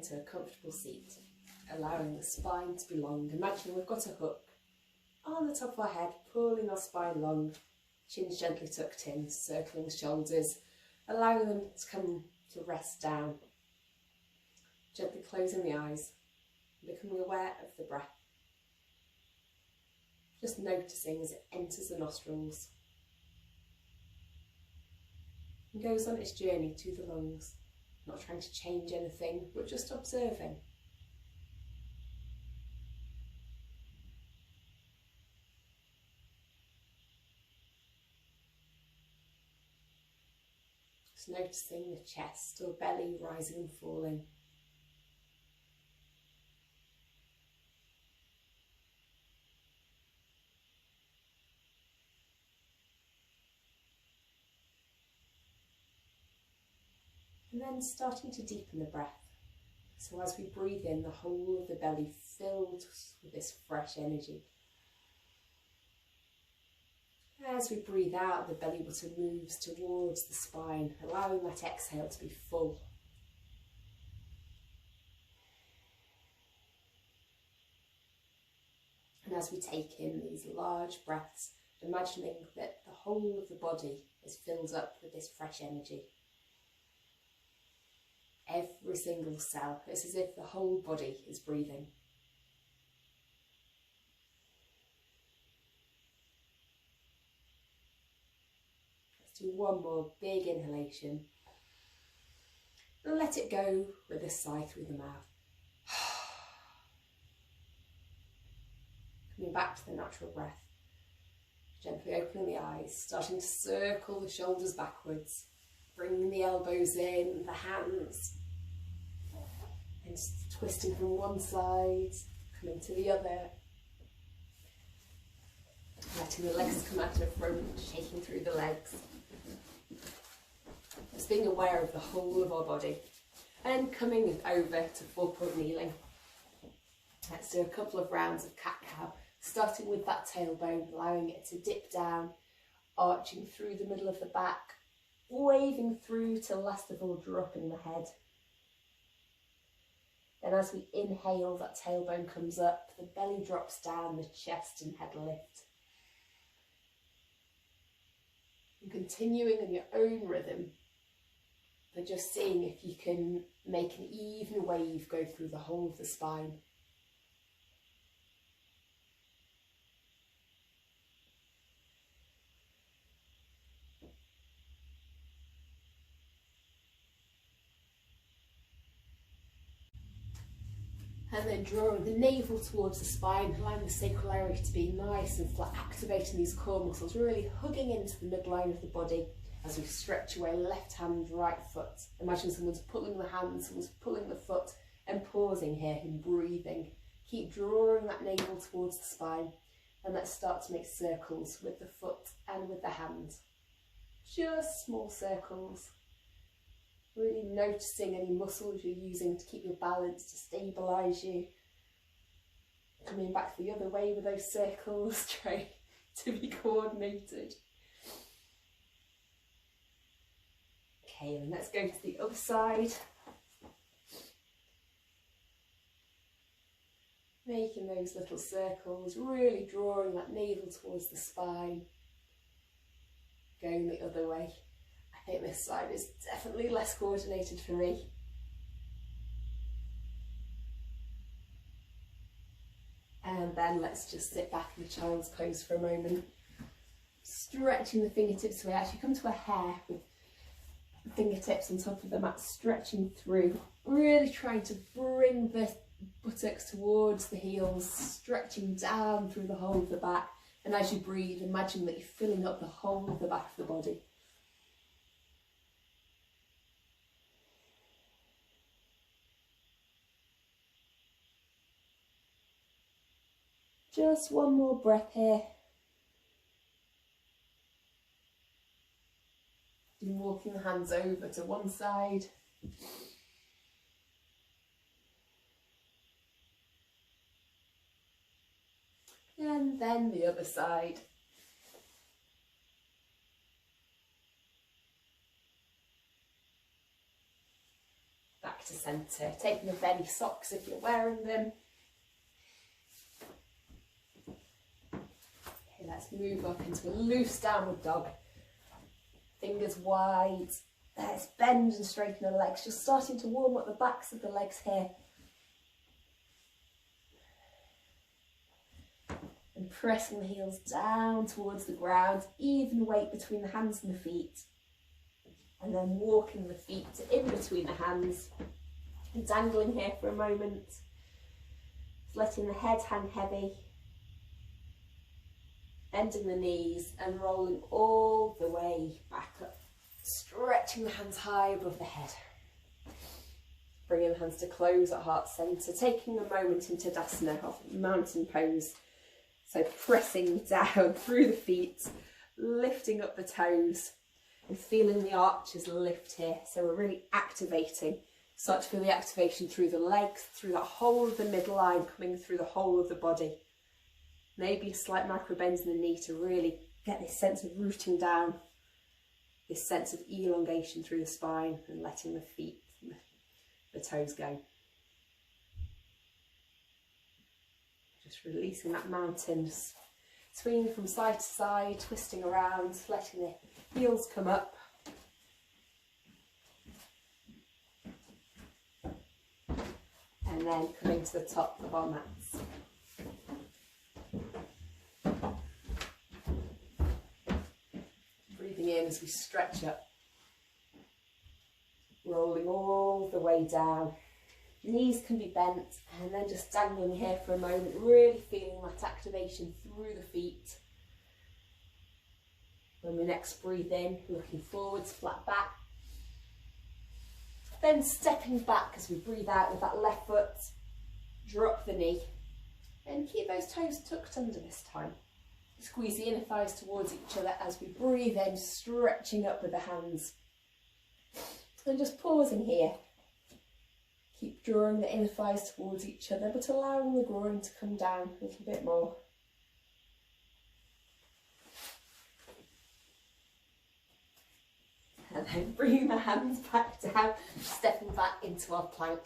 into a comfortable seat, allowing the spine to be long. Imagine we've got a hook on the top of our head, pulling our spine long, chin's gently tucked in, circling the shoulders, allowing them to come to rest down. Gently closing the eyes, becoming aware of the breath. Just noticing as it enters the nostrils and goes on its journey to the lungs, not trying to change anything, but just observing. Just noticing the chest or belly rising and falling. And then starting to deepen the breath. So as we breathe in, the whole of the belly filled with this fresh energy. As we breathe out, the belly button moves towards the spine, allowing that exhale to be full. And as we take in these large breaths, imagining that the whole of the body is filled up with this fresh energy. Every single cell, it's as if the whole body is breathing. Let's do one more big inhalation. And let it go with a sigh through the mouth. Coming back to the natural breath. Gently opening the eyes, starting to circle the shoulders backwards. Bringing the elbows in, the hands. And twisting from one side, coming to the other. Letting the legs come out to the front, shaking through the legs. Just being aware of the whole of our body. And coming over to 4-point kneeling. Let's do a couple of rounds of cat-cow, starting with that tailbone, allowing it to dip down, arching through the middle of the back, waving through till last of all dropping the head. Then as we inhale, that tailbone comes up, the belly drops down, the chest and head lift. And continuing in your own rhythm, but just seeing if you can make an even wave go through the whole of the spine. And then drawing the navel towards the spine, allowing the sacral area to be nice and flat, activating these core muscles, really hugging into the midline of the body as we stretch away left hand, right foot. Imagine someone's pulling the hand, someone's pulling the foot, and pausing here and breathing. Keep drawing that navel towards the spine, and let's start to make circles with the foot and with the hand. Just small circles. Really noticing any muscles you're using to keep your balance, to stabilise you. Coming back the other way with those circles, trying to be coordinated. Okay, and let's go to the other side. Making those little circles, really drawing that navel towards the spine. Going the other way. I think this side is definitely less coordinated for me. And then let's just sit back in the child's pose for a moment. Stretching the fingertips away. Actually come to a hair with the fingertips on top of the mat, stretching through. Really trying to bring the buttocks towards the heels, stretching down through the whole of the back. And as you breathe, imagine that you're filling up the whole of the back of the body. Just one more breath here. And walking the hands over to one side. And then the other side. Back to centre, taking off any socks if you're wearing them. Okay, let's move up into a loose downward dog. Fingers wide. Let's bend and straighten the legs, just starting to warm up the backs of the legs here. And pressing the heels down towards the ground, even weight between the hands and the feet. And then walking the feet in between the hands and dangling here for a moment. Just letting the head hang heavy. Bending the knees and rolling all the way back up. Stretching the hands high above the head. Bringing the hands to close at heart centre. Taking a moment in Tadasana, or mountain pose. So pressing down through the feet, lifting up the toes and feeling the arches lift here. So we're really activating. Start to feel the activation through the legs, through that whole of the midline, coming through the whole of the body. Maybe a slight micro bend in the knee to really get this sense of rooting down, this sense of elongation through the spine and letting the feet, the toes go. Just releasing that mountain, swinging from side to side, twisting around, letting the heels come up. And then coming to the top of our mats. Breathing in as we stretch up. Rolling all the way down. Knees can be bent and then just dangling here for a moment, really feeling that activation through the feet. When we next breathe in, looking forwards, flat back. Then stepping back as we breathe out with that left foot, drop the knee and keep those toes tucked under this time. Squeeze the inner thighs towards each other as we breathe in, stretching up with the hands. And just pausing here. Keep drawing the inner thighs towards each other, but allowing the groin to come down a little bit more. And then bringing the hands back down, stepping back into our plank.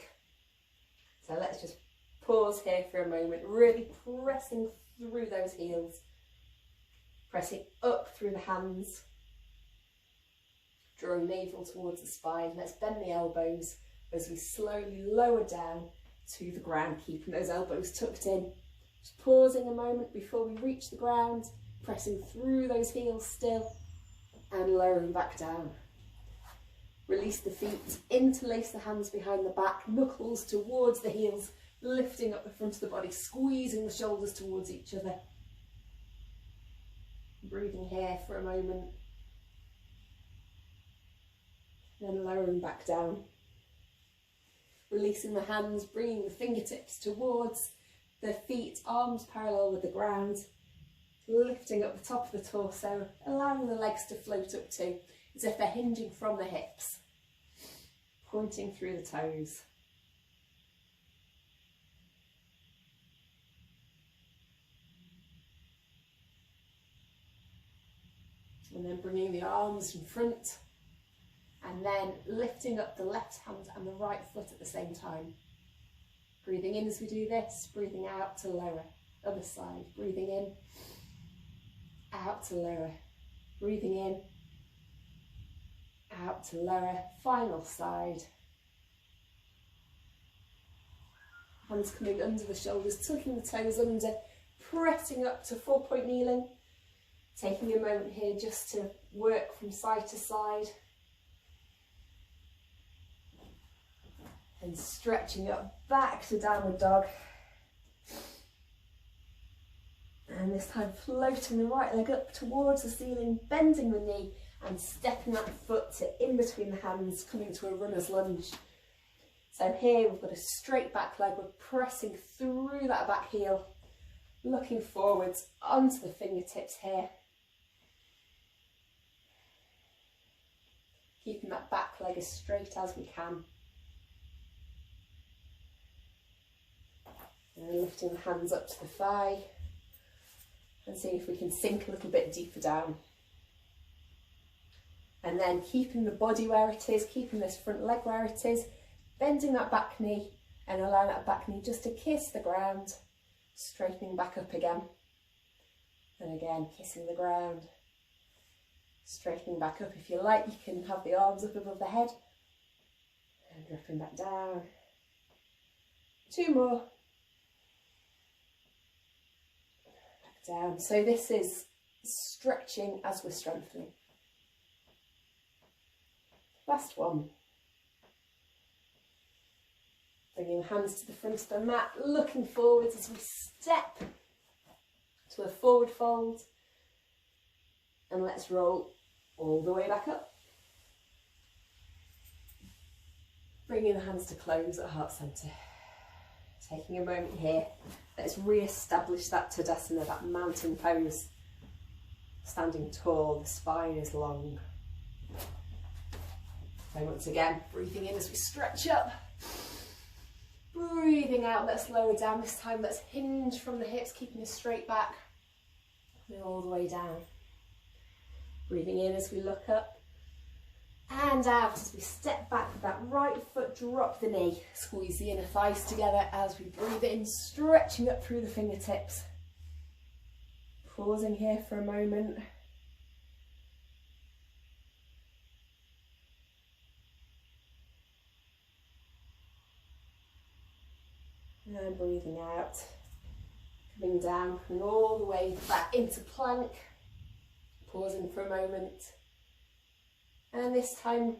So let's just pause here for a moment, really pressing through those heels. Pressing up through the hands. Drawing navel towards the spine. Let's bend the elbows as we slowly lower down to the ground, keeping those elbows tucked in. Just pausing a moment before we reach the ground, pressing through those heels still, and lowering back down. Release the feet, interlace the hands behind the back, knuckles towards the heels, lifting up the front of the body, squeezing the shoulders towards each other. Breathing here for a moment. Then lowering back down. Releasing the hands, bringing the fingertips towards the feet, arms parallel with the ground. Lifting up the top of the torso, allowing the legs to float up too, as if they're hinging from the hips. Pointing through the toes. And then bringing the arms in front. And then lifting up the left hand and the right foot at the same time. Breathing in as we do this, breathing out to lower. Other side, breathing in, out to lower. Breathing in, out to lower. Final side. Hands coming under the shoulders, tucking the toes under, pressing up to 4-point kneeling. Taking a moment here just to work from side to side. And stretching up back to downward dog. And this time floating the right leg up towards the ceiling, bending the knee and stepping that foot to in between the hands, coming to a runner's lunge. So here we've got a straight back leg, we're pressing through that back heel, looking forwards onto the fingertips here. Keeping that back leg as straight as we can. And lifting the hands up to the thigh and seeing if we can sink a little bit deeper down. And then keeping the body where it is, keeping this front leg where it is, bending that back knee and allowing that back knee just to kiss the ground, straightening back up again. And again, kissing the ground, straightening back up. If you like, you can have the arms up above the head and dropping back down. 2 more. Back down. So this is stretching as we're strengthening. Last one. Bringing the hands to the front of the mat, looking forwards as we step to a forward fold. And let's roll all the way back up. Bringing the hands to close at heart centre. Taking a moment here, let's re-establish that Tadasana, that mountain pose. Standing tall, the spine is long. So once again, breathing in as we stretch up. Breathing out, let's lower down. This time let's hinge from the hips, keeping a straight back. And all the way down. Breathing in as we look up. And out as we step back with that right foot, drop the knee. Squeeze the inner thighs together as we breathe in, stretching up through the fingertips. Pausing here for a moment. And breathing out. Coming down and all the way back into plank. Pausing for a moment. And this time,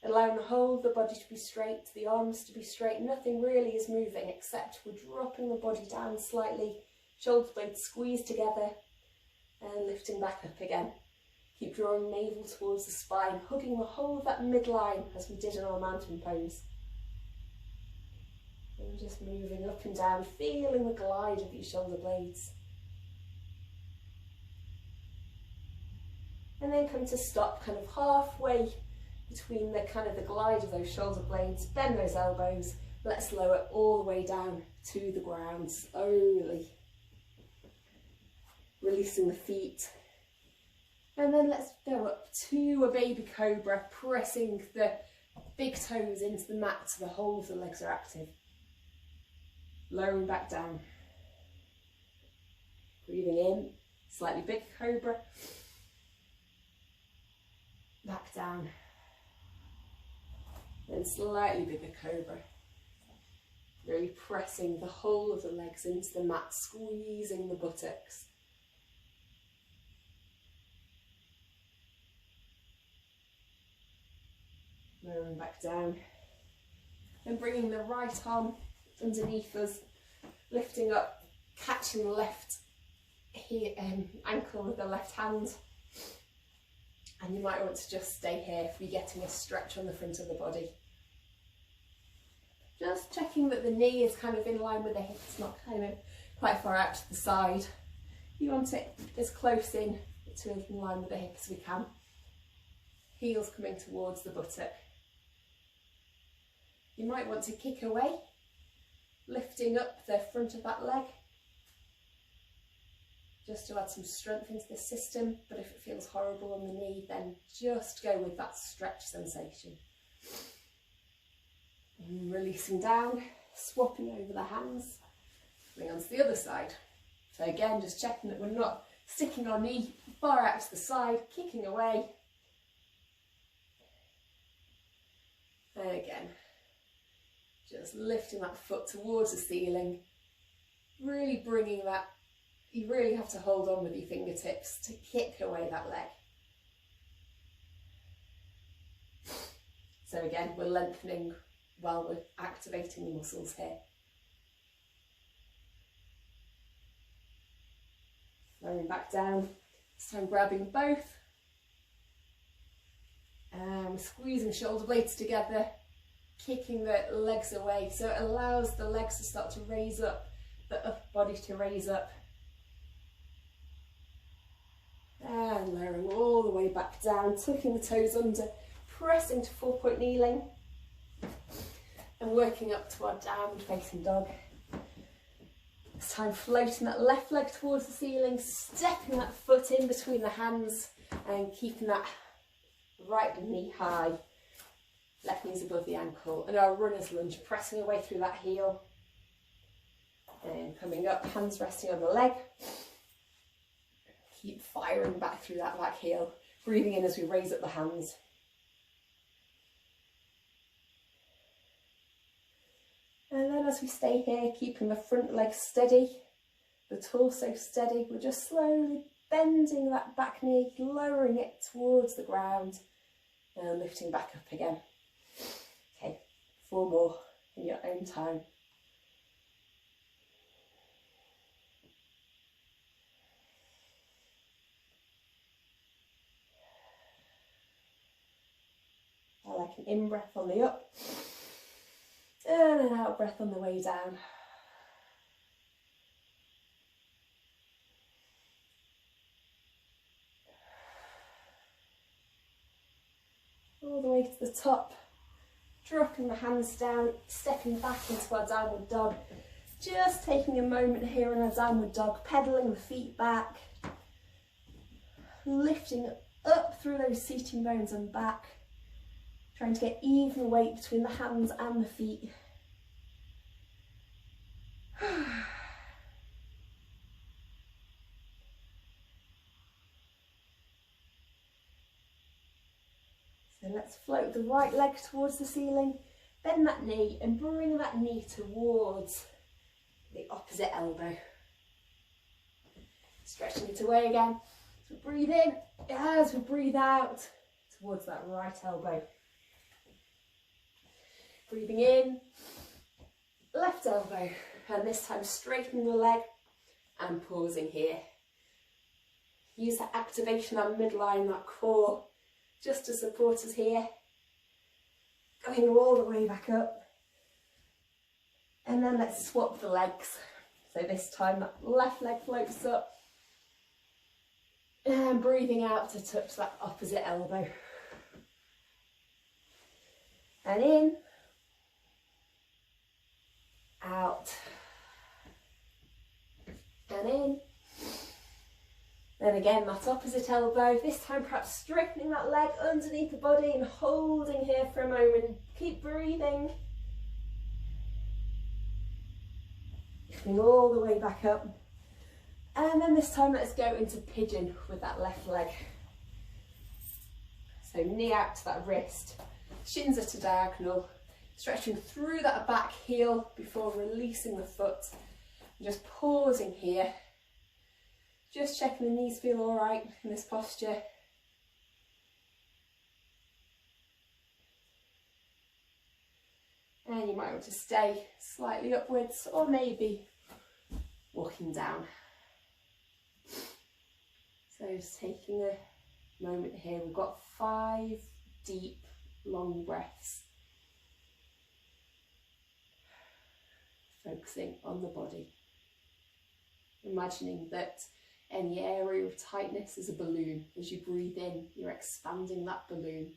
allowing the whole of the body to be straight, the arms to be straight. Nothing really is moving except we're dropping the body down slightly. Shoulder blades squeezed together and lifting back up again. Keep drawing navel towards the spine, hugging the whole of that midline as we did in our mountain pose. And just moving up and down, feeling the glide of these shoulder blades. And then come to stop, kind of halfway between the the glide of those shoulder blades. Bend those elbows. Let's lower all the way down to the ground slowly. Releasing the feet. And then let's go up to a baby cobra, pressing the big toes into the mat so the whole of the legs are active. Lowering back down. Breathing in, slightly big cobra. Back down. Then slightly bigger cobra. Really pressing the whole of the legs into the mat, squeezing the buttocks. Lowering back down. And bringing the right arm underneath us, lifting up, catching the left ankle with the left hand. And you might want to just stay here if you're getting a stretch on the front of the body. Just checking that the knee is kind of in line with the hips, not kind of quite far out to the side. You want it as close in to in line with the hip as we can. Heels coming towards the buttock. You might want to kick away, lifting up the front of that leg, just to add some strength into the system. But if it feels horrible on the knee, then just go with that stretch sensation. And releasing down, swapping over the hands, coming onto the other side. So again, just checking that we're not sticking our knee far out to the side, kicking away. And again, just lifting that foot towards the ceiling, really bringing that. You really have to hold on with your fingertips to kick away that leg. So again, we're lengthening while we're activating the muscles here. Lowering back down, this time grabbing both. And we're squeezing shoulder blades together, kicking the legs away. So it allows the legs to start to raise up, the upper body to raise up. And lowering all the way back down, tucking the toes under, pressing to 4-point kneeling. And working up to our downward facing dog. This time floating that left leg towards the ceiling, stepping that foot in between the hands and keeping that right knee high. Left knee's above the ankle, and our runner's lunge, pressing away through that heel. And coming up, hands resting on the leg. Keep firing back through that back heel. Breathing in as we raise up the hands. And then as we stay here, keeping the front leg steady, the torso steady, we're just slowly bending that back knee, lowering it towards the ground, and lifting back up again. Okay, 4 more in your own time. I like an in-breath on the up, and an out-breath on the way down. All the way to the top, dropping the hands down, stepping back into our downward dog. Just taking a moment here in our downward dog, pedaling the feet back, lifting up through those seating bones and back, trying to get even weight between the hands and the feet. So let's float the right leg towards the ceiling, bend that knee and bring that knee towards the opposite elbow. Stretching it away again. So breathe in as we breathe out towards that right elbow. Breathing in, left elbow, and this time straightening the leg and pausing here. Use that activation, that midline, that core, just to support us here. Going all the way back up. And then let's swap the legs. So this time that left leg floats up. And breathing out to touch that opposite elbow. And in. Out. And in. Then again, that opposite elbow, this time perhaps straightening that leg underneath the body and holding here for a moment. Keep breathing. Lifting all the way back up. And then this time let's go into pigeon with that left leg. So knee out to that wrist, shins at a diagonal, stretching through that back heel before releasing the foot. And just pausing here. Just checking the knees feel all right in this posture. And you might want to stay slightly upwards or maybe walking down. So just taking a moment here. We've got 5 deep, long breaths. Focusing on the body. Imagining that any area of tightness is a balloon. As you breathe in, you're expanding that balloon.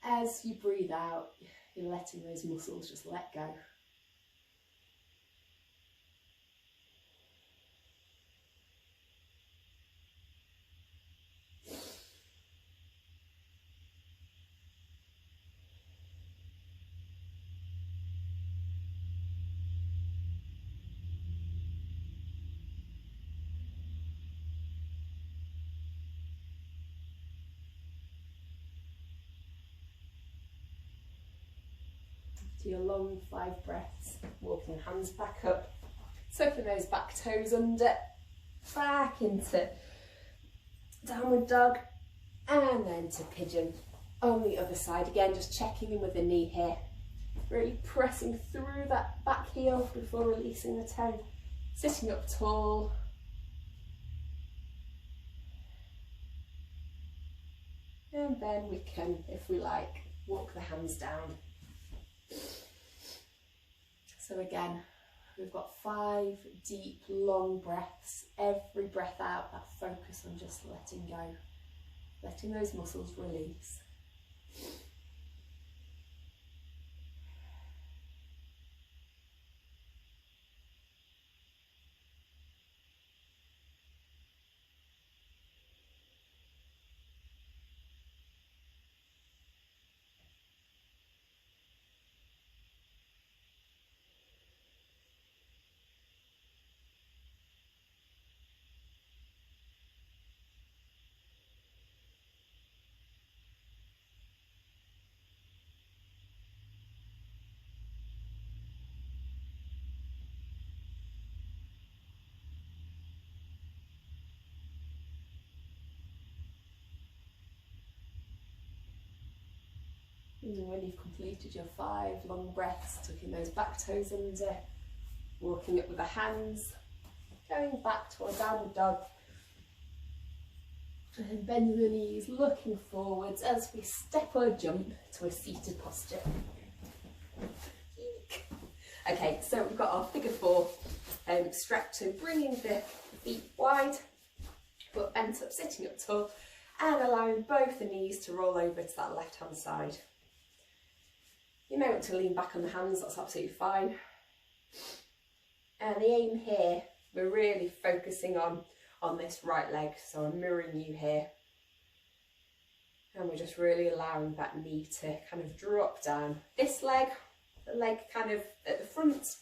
As you breathe out, you're letting those muscles just let go. Your long 5 breaths, walking hands back up, tucking those back toes under, back into downward dog, and then to pigeon on the other side. Again, just checking in with the knee here, really pressing through that back heel before releasing the toe, sitting up tall. And then we can, if we like, walk the hands down. So again, we've got 5 deep, long breaths. Every breath out, that focus on just letting go, letting those muscles release. And when you've completed your 5 long breaths, tucking those back toes under, walking up with the hands, going back to our downward dog, and then bending the knees, looking forwards as we step or jump to a seated posture. Okay, so we've got our figure 4 stretch, so bringing the feet wide, but bent up, sitting up tall, and allowing both the knees to roll over to that left hand side. You may want to lean back on the hands, that's absolutely fine. And the aim here, we're really focusing on this right leg, so I'm mirroring you here. And we're just really allowing that knee to kind of drop down. This leg, the leg kind of at the front,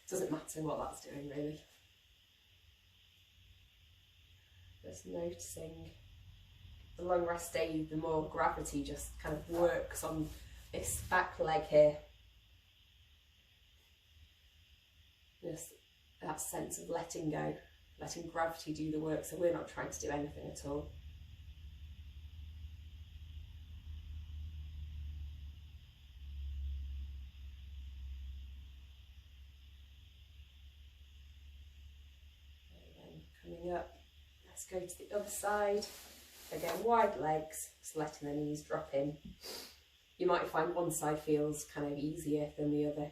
doesn't matter what that's doing really. Just noticing the longer I stay, the more gravity just kind of works on this back leg here. Just that sense of letting go, letting gravity do the work, so we're not trying to do anything at all. And then coming up, let's go to the other side. Again, wide legs, just letting the knees drop in. You might find one side feels kind of easier than the other.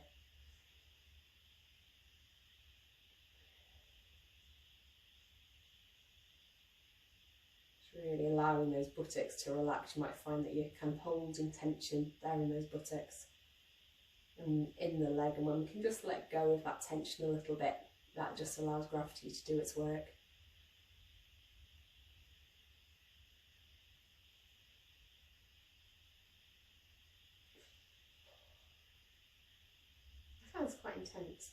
Just really allowing those buttocks to relax. You might find that you're kind of holding tension there in those buttocks and in the leg, and when we can just let go of that tension a little bit, that just allows gravity to do its work. Sounds quite intense.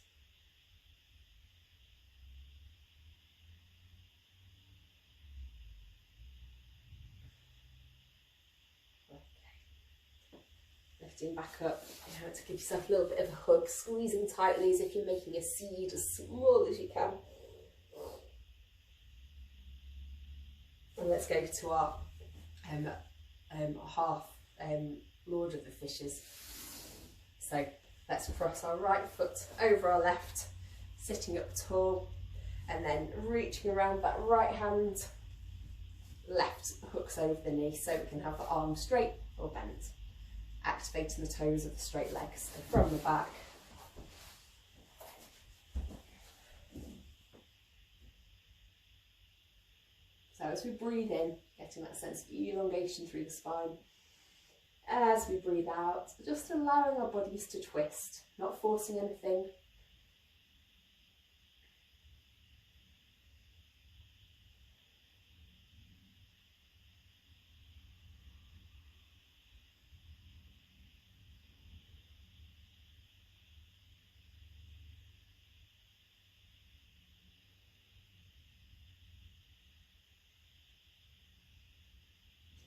Okay. Lifting back up, you know, to give yourself a little bit of a hug, squeezing tightly as if you're making a seed as small as you can. And let's go to our half Lord of the Fishes. So let's cross our right foot over our left, sitting up tall, and then reaching around that right hand, left hooks over the knee, so we can have the arm straight or bent, activating the toes of the straight legs. So from the back, so as we breathe in, getting that sense of elongation through the spine. As we breathe out, just allowing our bodies to twist, not forcing anything.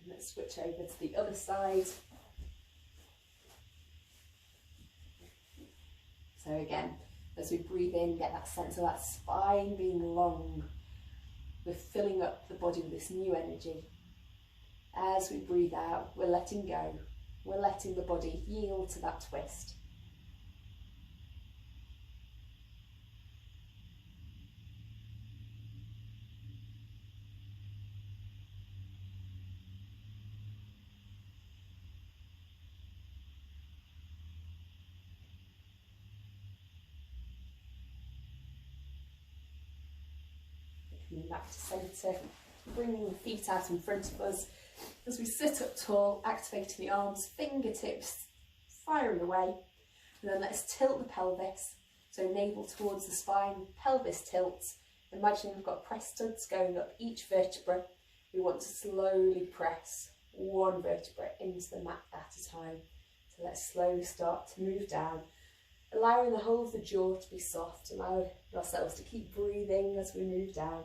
And let's switch over to the other side. So again, as we breathe in, get that sense of that spine being long. We're filling up the body with this new energy. As we breathe out, we're letting go. We're letting the body yield to that twist. Coming back to centre, bringing the feet out in front of us as we sit up tall, activating the arms, fingertips firing away, and then let's tilt the pelvis, so navel towards the spine, pelvis tilts. Imagining we've got press studs going up each vertebra. We want to slowly press one vertebra into the mat at a time. So let's slowly start to move down, allowing the whole of the jaw to be soft, allowing ourselves to keep breathing as we move down.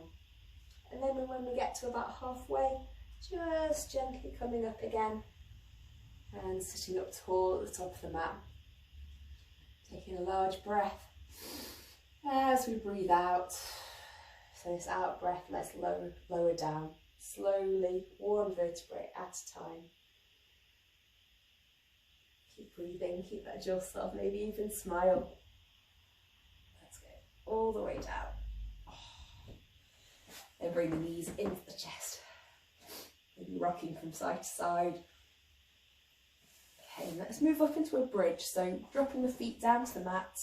And then when we get to about halfway, just gently coming up again and sitting up tall at the top of the mat. Taking a large breath as we breathe out. So this out breath, let's lower down slowly, one vertebrae at a time. Keep breathing, keep that jaw soft, maybe even smile. Let's go all the way down. And bring the knees into the chest. Maybe rocking from side to side. Okay, let's move up into a bridge. So dropping the feet down to the mat,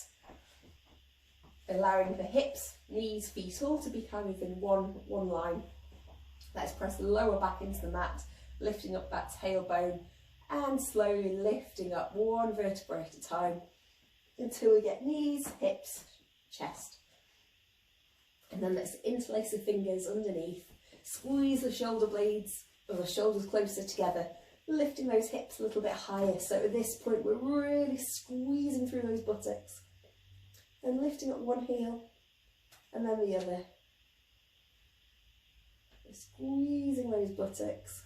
allowing the hips, knees, feet all to be kind of in one line. Let's press the lower back into the mat, lifting up that tailbone and slowly lifting up one vertebra at a time until we get knees, hips, chest. And then let's interlace the fingers underneath, squeeze the shoulder blades or the shoulders closer together, lifting those hips a little bit higher. So at this point we're really squeezing through those buttocks and lifting up one heel and then the other. We're squeezing those buttocks.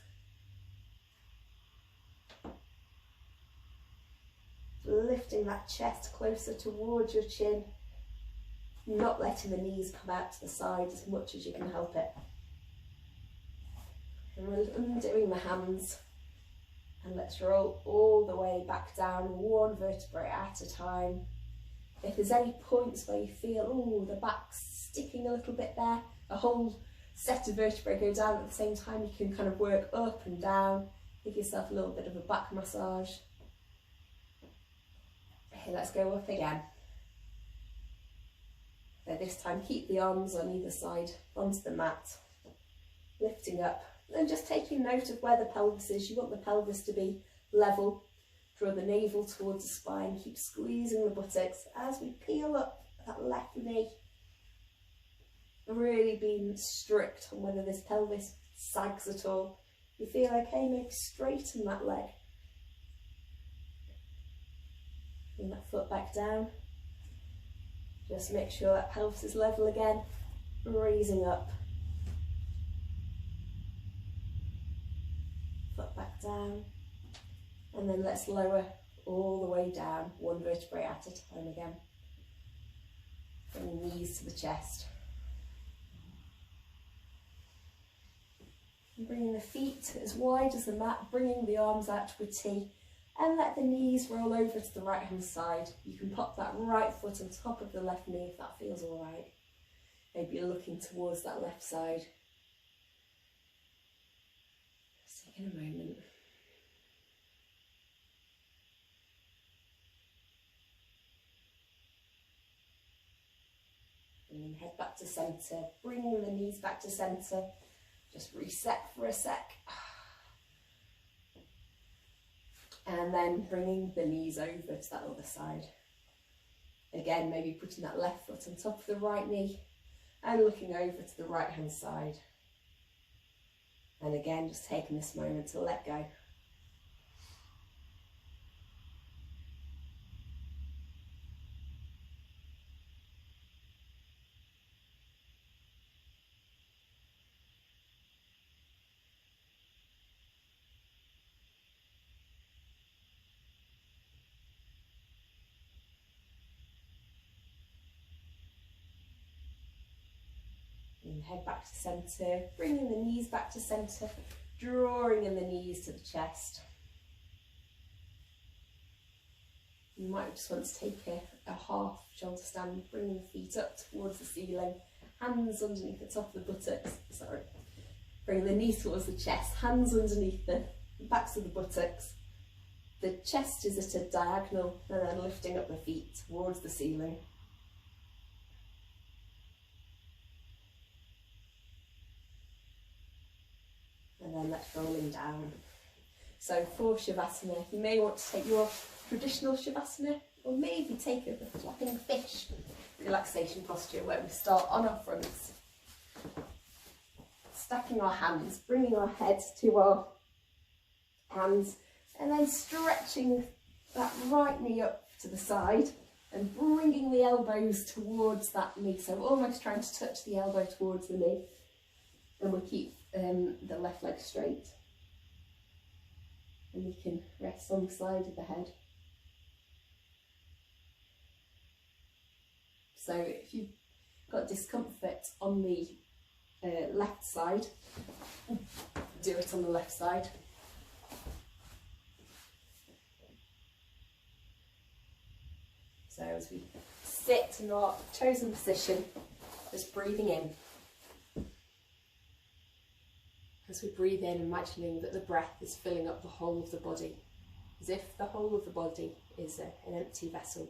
Lifting that chest closer towards your chin, not letting the knees come out to the side as much as you can help it. And we're undoing the hands, and let's roll all the way back down, one vertebrae at a time. If there's any points where you feel, oh, the back's sticking a little bit there, a whole set of vertebrae go down at the same time, you can kind of work up and down, give yourself a little bit of a back massage. Okay, let's go up again. So this time keep the arms on either side onto the mat, lifting up and just taking note of where the pelvis is. You want the pelvis to be level. Draw the navel towards the spine, keep squeezing the buttocks as we peel up that left knee. Really being strict on whether this pelvis sags at all. If you feel okay, maybe straighten that leg. Bring that foot back down. Just make sure that pelvis is level again, raising up. Foot back down. And then let's lower all the way down, one vertebrae at a time again. Bring the knees to the chest. And bringing the feet as wide as the mat, bringing the arms out to a T. And let the knees roll over to the right hand side. You can pop that right foot on top of the left knee if that feels alright. Maybe you're looking towards that left side. Just taking a moment. And then head back to centre, bringing the knees back to centre. Just reset for a sec. And then bringing the knees over to that other side. Again, maybe putting that left foot on top of the right knee and looking over to the right hand side. And again, just taking this moment to let go. And head back to centre, bringing the knees back to centre, drawing in the knees to the chest. You might just want to take a half shoulder stand, bringing the feet up towards the ceiling, hands underneath the top of the buttocks, bring the knees towards the chest, hands underneath the backs of the buttocks. The chest is at a diagonal and then lifting up the feet towards the ceiling. And then let's rolling down. So for Shavasana, you may want to take your traditional Shavasana, or maybe take a flapping fish relaxation posture where we start on our fronts, stacking our hands, bringing our heads to our hands, and then stretching that right knee up to the side and bringing the elbows towards that knee. So almost trying to touch the elbow towards the knee. And we'll keep the left leg straight. And you can rest on the side of the head. So if you've got discomfort on the left side, do it on the left side. So as we sit in our chosen position, just breathing in. As we breathe in, imagining that the breath is filling up the whole of the body, as if the whole of the body is an empty vessel.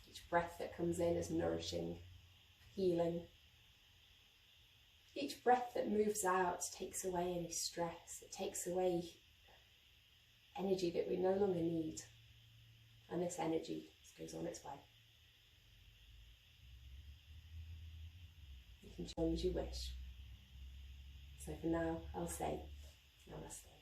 Each breath that comes in is nourishing, healing. Each breath that moves out takes away any stress, it takes away energy that we no longer need, and this energy goes on its way. You can join as you wish. So for now, I'll say namaste.